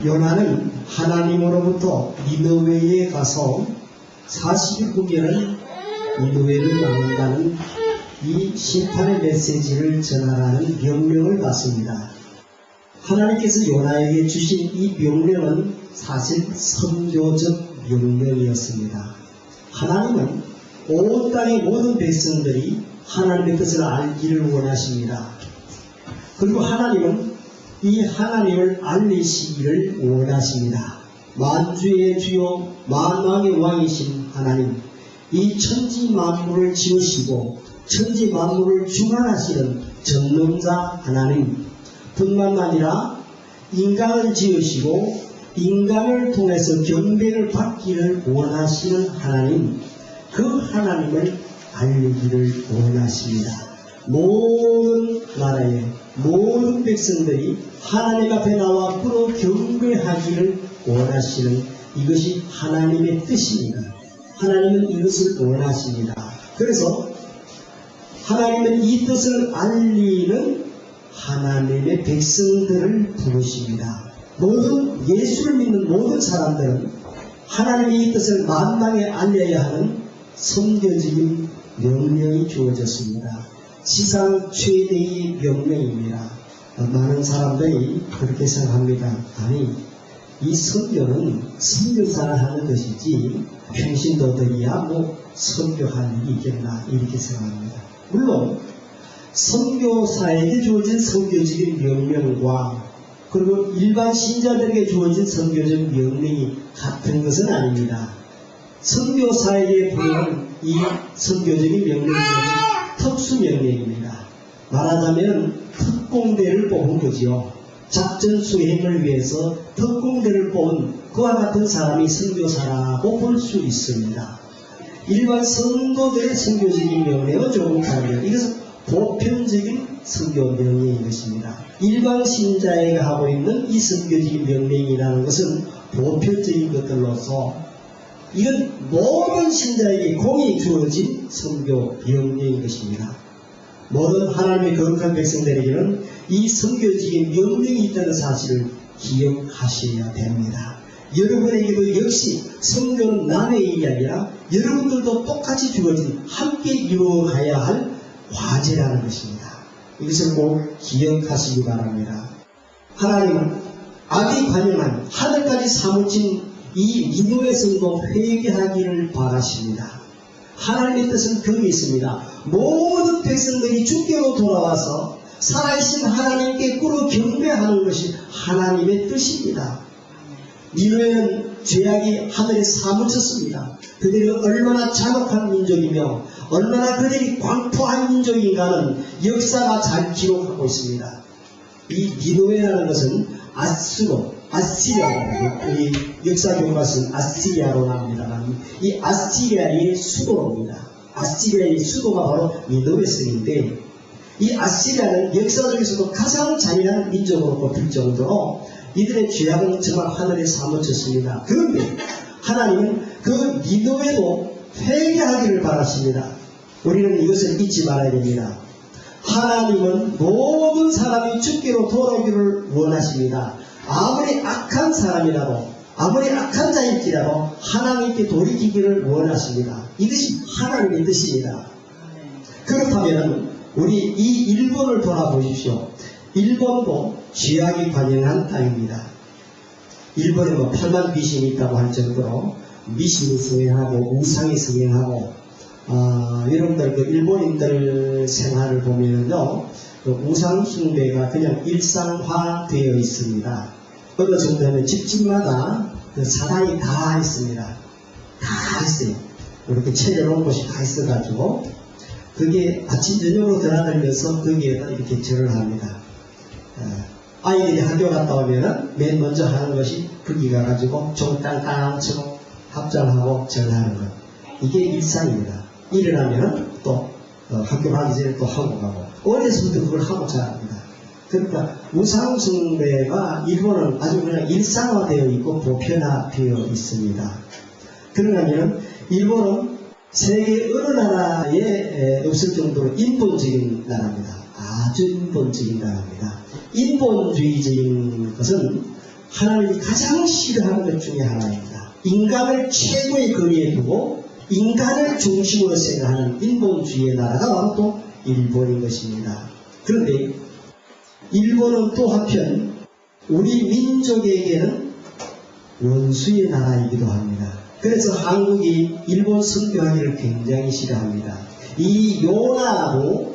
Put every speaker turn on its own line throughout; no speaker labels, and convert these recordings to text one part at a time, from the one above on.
요나는 하나님으로부터 니느웨에 가서 40일 후면은 니느웨를 막는다는 이 심판의 메시지를 전하라는 명령을 받습니다. 하나님께서 요나에게 주신 이 명령은 사실 선교적 명령이었습니다. 하나님은 온 땅의 모든 백성들이 하나님의 뜻을 알기를 원하십니다. 그리고 하나님은 이 하나님을 알리시기를 원하십니다. 만주의 주요 만왕의 왕이신 하나님, 이 천지 만물을 지으시고 천지 만물을 주관하시는 전능자 하나님 뿐만 아니라 인간을 지으시고 인간을 통해서 경배를 받기를 원하시는 하나님, 그 하나님을 알리기를 원하십니다. 모든 나라의 모든 백성들이 하나님 앞에 나와 꿇어 경배하기를 원하시는 이것이 하나님의 뜻입니다. 하나님은 이것을 원하십니다. 그래서 하나님은 이 뜻을 알리는 하나님의 백성들을 부르십니다. 모든 예수를 믿는 모든 사람들은 하나님의 이 뜻을 만방에 알려야 하는 선교적인 명령이 주어졌습니다. 지상 최대의 명령입니다. 많은 사람들이 그렇게 생각합니다. 아니, 이 선교는 선교사를 하는 것이지 평신도들이야 뭐 선교할 일이 있겠나 이렇게 생각합니다. 물론 선교사에게 주어진 선교적인 명령과 그리고 일반 신자들에게 주어진 선교적 명령이 같은 것은 아닙니다. 선교사에게 부여한 이 선교적인 명령은 특수명령입니다. 말하자면 특공대를 뽑은 거지요. 작전 수행을 위해서 특공대를 뽑은 그와 같은 사람이 선교사라고 볼 수 있습니다. 일반 성도들의 선교적인 명령은 조금 다릅니다. 이것은 보편적인 선교 명령인 것입니다. 일반 신자에게 하고 있는 이 선교적인 명령이라는 것은 보편적인 것들로서 이건 모든 신자에게 공이 주어진 선교 명령인 것입니다. 모든 하나님의 거룩한 백성들에게는 이 선교적인 명령이 있다는 사실을 기억하셔야 됩니다. 여러분에게도 역시 선교는 남의 일이 아니라 여러분들도 똑같이 주어진 함께 이루어가야 할 과제라는 것입니다. 이것을 꼭 기억하시기 바랍니다. 하나님은 악이 관영한 하늘까지 사무친 이 니느웨 성도 회개하기를 바라십니다. 하나님의 뜻은 거기 있습니다. 모든 백성들이 주께로 돌아와서 살아계신 하나님께 꿇어 경배하는 것이 하나님의 뜻입니다. 니느웨는 죄악이 하늘에 사무쳤습니다. 그들이 얼마나 잔혹한 민족이며 얼마나 그들이 광포한 민족인가는 역사가 잘 기록하고 있습니다. 이 니느웨라는 것은 아시리아라고 이 역사 교과서는 아시리아로 나옵니다만 이 아시리아의 수도입니다. 아시리아의 수도가 바로 니느웨 성인데 이 아시리아는 역사 중에서도 가장 잔인한 민족으로 꼽힐 정도로 이들의 죄악은 정말 하늘에 사무쳤습니다. 그런데 하나님은 그 니느웨도 회개하기를 바라십니다. 우리는 이것을 잊지 말아야 됩니다. 하나님은 모든 사람이 주께로 돌아오기를 원하십니다. 아무리 악한 사람이라도 아무리 악한 자일지라도 하나님께 돌이키기를 원하십니다. 이것이 하나님의 뜻입니다. 그렇다면 우리 이 일본을 돌아보십시오. 일본도 죄악이 관영한 땅입니다. 일본에 뭐 8만 귀신이 있다고 할 정도로 미신이 성행하고 우상이 성행하고 여러분들 그 일본인들 생활을 보면은요, 그 우상 숭배가 그냥 일상화되어 있습니다. 어느 정도면 집집마다 그 사당이 다 있습니다. 다 있어요. 이렇게 채려놓은 곳이 다 있어가지고 그게 아침 저녁으로 드나들면서 거기에다 이렇게 절을 합니다. 아이들이 학교 갔다 오면은 맨 먼저 하는 것이 거기 가가지고 종땅땅 치고 합장하고 절하는 것. 이게 일상입니다. 일어나면은 또 학교 가기 전에 또 하고 가고 어려서부터 그걸 하고 자랍니다. 그러니까 우상숭배가 일본은 아주 그냥 일상화되어 있고 보편화되어 있습니다. 그러냐면 일본은 세계 어느 나라에 없을 정도로 인본적인 나라입니다. 아주 인본적인 나라입니다. 인본주의적인 것은 하나님이 가장 싫어하는 것 중에 하나입니다. 인간을 최고의 거리에 두고 인간을 중심으로 생각하는 인본주의의 나라가 바로 또 일본인 것입니다. 그런데 일본은 또 한편 우리 민족에게는 원수의 나라이기도 합니다. 그래서 한국이 일본 선교하기를 굉장히 싫어합니다. 이 요나도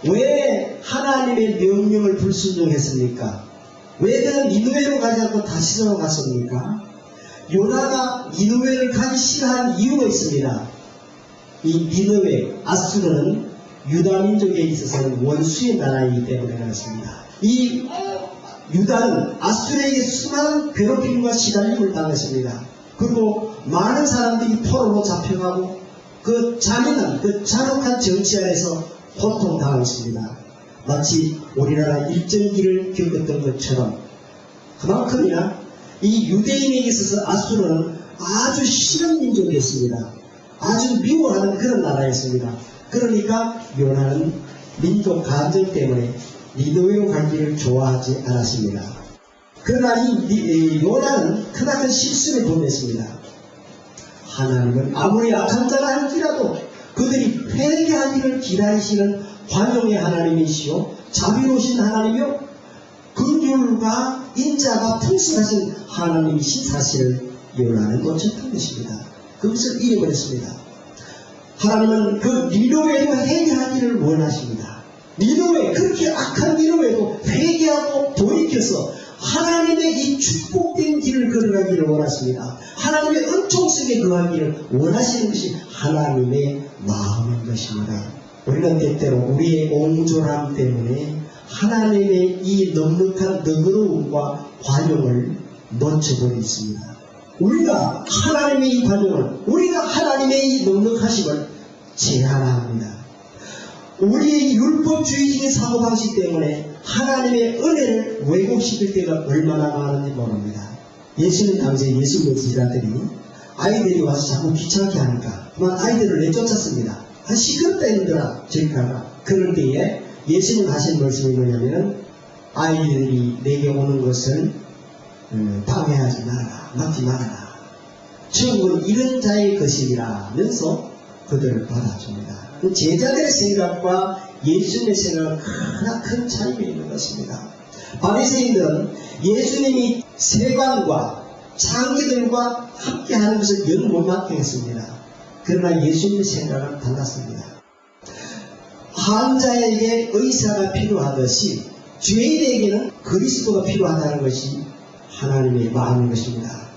왜 하나님의 명령을 불순종했습니까? 왜 그는 니느웨로 가지 않고 다시로 갔습니까? 요나가 니느웨를 가기 싫어한 이유가 있습니다. 이 니느웨, 아수르는 유다 민족에 있어서는 원수의 나라이기 때문에 그렇습니다. 이 유다는 아수르에게 수많은 괴롭힘과 시달림을 당했습니다. 그리고 많은 사람들이 포로로 잡혀가고 그 잔인한, 그 잔혹한 정치 안에서 고통당했습니다. 마치 우리나라 일정기를 겪었던 것처럼 그만큼이나 이 유대인에게 있어서 아수르는 아주 싫은 민족이었습니다. 아주 미워하는 그런 나라였습니다. 그러니까 요나는 민족 감정 때문에 니느웨로 가기를 좋아하지 않았습니다. 그러나 이 요나는 크나큰 실수를 범했습니다. 하나님은 아무리 악한 자라 할지라도 그들이 회개하기를 기다리시는 관용의 하나님이시오 자비로우신 하나님이요 긍휼과 인자가 풍성하신 하나님이신 사실을 요나는 놓쳤던 것입니다. 그것을 잃어버렸습니다. 하나님은 그 니느웨도 회개하기를 원하십니다. 니느웨, 그렇게 악한 니느웨도 회개하고 돌이켜서 하나님의 이 축복된 길을 걸어가기를 원하십니다. 하나님의 은총 속에 거하기를 원하시는 것이 하나님의 마음인 것입니다. 우리는 때때로 우리의 옹졸함 때문에 하나님의 이 넉넉한 너그러움과 관용을 놓쳐버렸습니다. 우리가 하나님의 이 관용을, 우리가 하나님의 이 넉넉하심을 제한합니다. 우리의 율법주의적인 사고방식 때문에 하나님의 은혜를 왜곡시킬 때가 얼마나 많은지 모릅니다. 예수님 당시에 예수님의 제자들이 아이들이 와서 자꾸 귀찮게 하니까 그만 아이들을 내쫓았습니다. 시끄럽다 이놈들아 저기 가라. 그럴 때에 예수님 하신 말씀이 뭐냐면 아이들이 내게 오는 것을 방해하지 말아라. 막지 말아라. 천국은 이런 자의 것이라 하면서 그들을 받아줍니다. 제자들의 생각과 예수님의 생각은 큰 차이가 있는 것입니다. 바리새인들은 예수님이 세관과 창기들과 함께하는 것을 영 못 맡게 했습니다. 그러나 예수님의 생각은 달랐습니다. 환자에게 의사가 필요하듯이 죄인에게는 그리스도가 필요하다는 것이 하나님의 마음인 것입니다.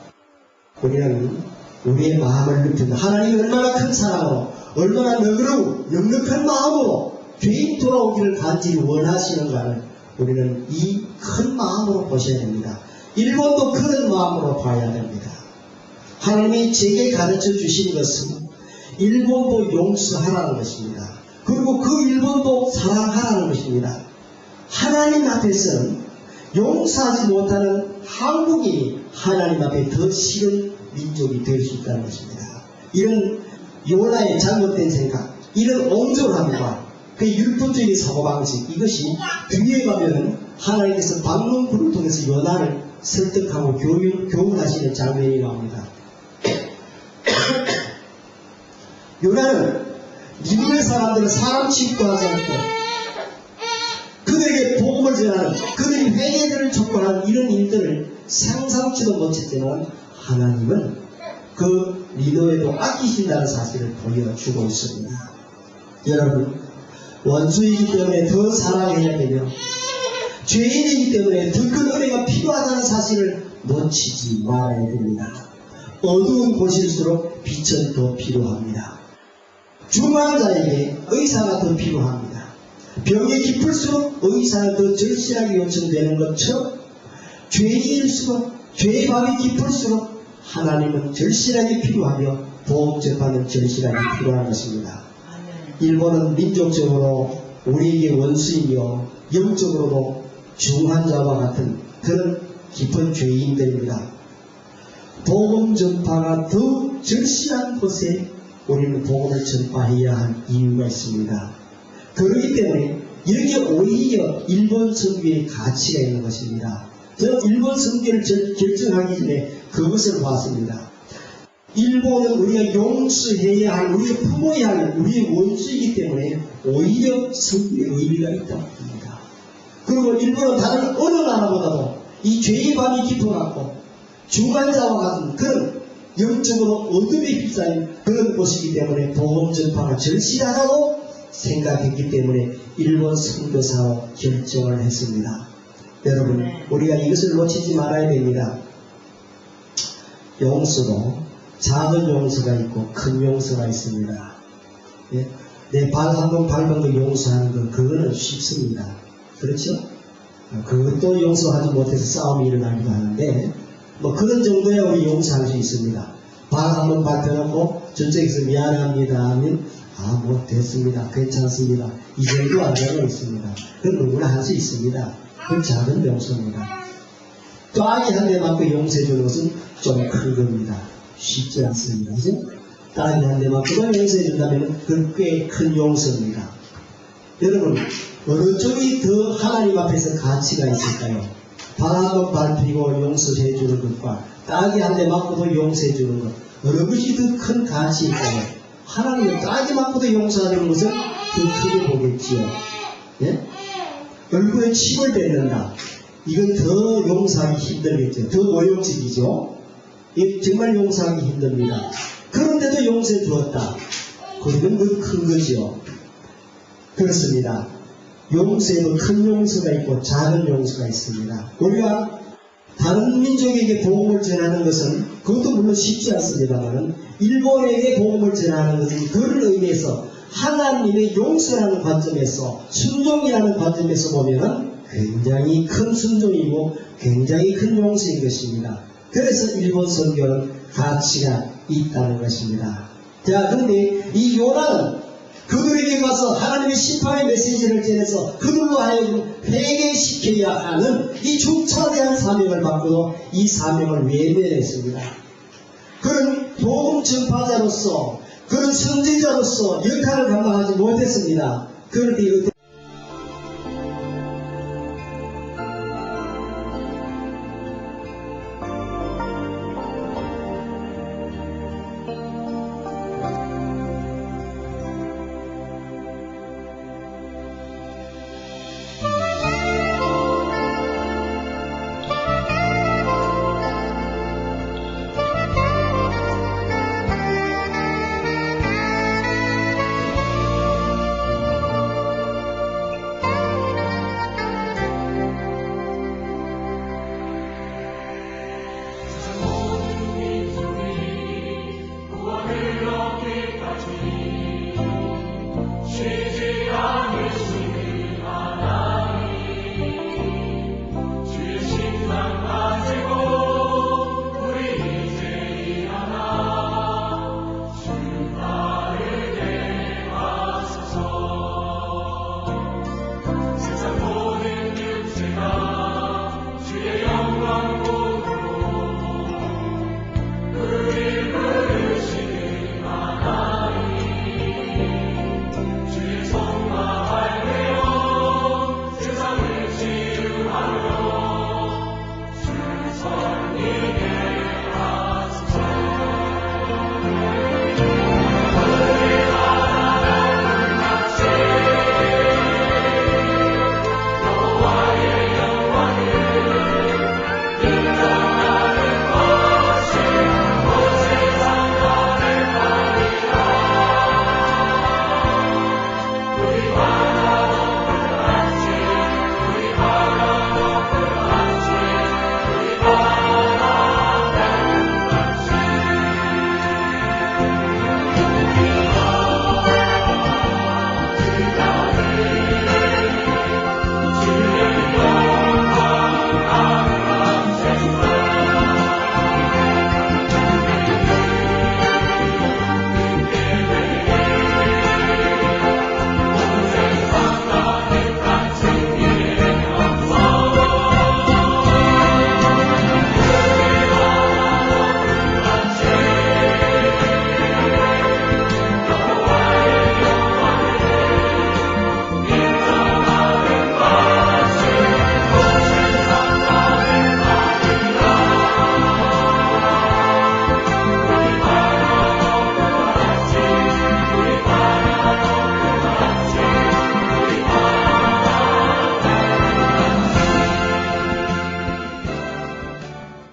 우리는 우리의 마음을 눕힌다. 하나님이 얼마나 큰 사랑으로 얼마나 너그러운 넉넉한 마음으로 죄인 돌아오기를 간절히 원하시는가를 우리는 이 큰 마음으로 보셔야 됩니다. 일본도 그런 마음으로 봐야 됩니다. 하나님이 제게 가르쳐 주신 것은 일본도 용서하라는 것입니다. 그리고 그 일본도 사랑하라는 것입니다. 하나님 앞에서는 용서하지 못하는 한국이 하나님 앞에 더 싫은 민족이 될 수 있다는 것입니다. 이런 요나의 잘못된 생각, 이런 옹졸함과 그 율법주의 사고방식, 이것이 뒤에 가면은 하나님께서 방문구를 통해서 요나를 설득하고 교훈하시는 장면이 나옵니다. 요나는 니느웨 사람들은 사람 취급도 하지 않고 그들에게 복음을 전하는, 그들이 회개를 촉구하는 이런 일들을 상상치도 못했지만 하나님은 그 니느웨도 아끼신다는 사실을 보여주고 있습니다. 여러분, 원수이기 때문에 더 사랑해야 되며 죄인이기 때문에 더 큰 은혜가 필요하다는 사실을 놓치지 말아야 됩니다. 어두운 곳일수록 빛은 더 필요합니다. 중한 자에게 의사가 더 필요합니다. 병이 깊을수록 의사가 더 절실하게 요청되는 것처럼 죄인일수록 죄의 밤이 깊을수록 하나님은 절실하게 필요하며 보험 재판은 절실하게 필요한 것입니다. 일본은 민족적으로 우리에게 원수이며 영적으로도 중한 자와 같은 그런 깊은 죄인들입니다. 복음 전파가 더 절실한 곳에 우리는 복음을 전파해야 할 이유가 있습니다. 그렇기 때문에 여기에 오히려 일본 선교의 가치가 있는 것입니다. 저는 일본 선교를 결정하기 전에 그것을 봤습니다. 일본은 우리가 용서해야 할, 우리가 품어야 할 우리의 원수이기 때문에 오히려 선교의 의미가 있다고 봅니다. 그리고 일본은 다른 어느 나라보다도 이 죄의 밤이 깊어갖고 중간자와 같은 그런 영적으로 어둠에 휩싸인 그런 곳이기 때문에 복음 전파가 절실하다고 생각했기 때문에 일본 선교사로 결정을 했습니다. 여러분, 우리가 이것을 놓치지 말아야 됩니다. 용서도 작은 용서가 있고 큰 용서가 있습니다. 예? 내 발 한 번 밟은 거 용서하는 건 그거는 쉽습니다. 그렇죠? 그것도 용서하지 못해서 싸움이 일어나기도 하는데 뭐 그런 정도야 우리 용서할 수 있습니다. 발 한 번 밟혀놓고 저쪽에서 미안합니다 하면 뭐 됐습니다. 괜찮습니다. 이 정도 안되고 있습니다. 그건 누구나 할 수 있습니다. 그건 작은 용서입니다. 또 아기 한 대 맞고 용서해주는 것은 좀 큰 겁니다. 쉽지 않습니다. 그죠? 딸이 한 대 맞고 용서해준다면 그건 꽤 큰 용서입니다. 여러분, 어느 쪽이 더 하나님 앞에서 가치가 있을까요? 발 한 번 밟히고 용서해주는 것과 딸이 한 대 맞고도 용서해주는 것, 어느 것이 더 큰 가치일까요? 하나님은 딸이 맞고도 용서하는 것을 더 크게 보겠지요. 예? 얼굴에 침을 뱉는다. 이건 더 용서하기 힘들겠죠. 더 모욕적이죠. 정말 용서하기 힘듭니다. 그런데도 용서해 주었다. 그건 더 큰 거죠. 그렇습니다. 용서에도 큰 용서가 있고 작은 용서가 있습니다. 우리가 다른 민족에게 복음을 전하는 것은 그것도 물론 쉽지 않습니다만 일본에게 복음을 전하는 것은 그를 의미해서 하나님의 용서라는 관점에서 순종이라는 관점에서 보면 굉장히 큰 순종이고 굉장히 큰 용서인 것입니다. 그래서 일본 선교는 가치가 있다는 것입니다. 자, 그런데 이 요나는 그들에게 가서 하나님의 심판의 메시지를 전해서 그들로 하여금 회개시켜야 하는 이 중차대한 사명을 받고 이 사명을 외면했습니다. 그런 복음 전파자로서 그런 선지자로서 역할을 감당하지 못했습니다. 그런데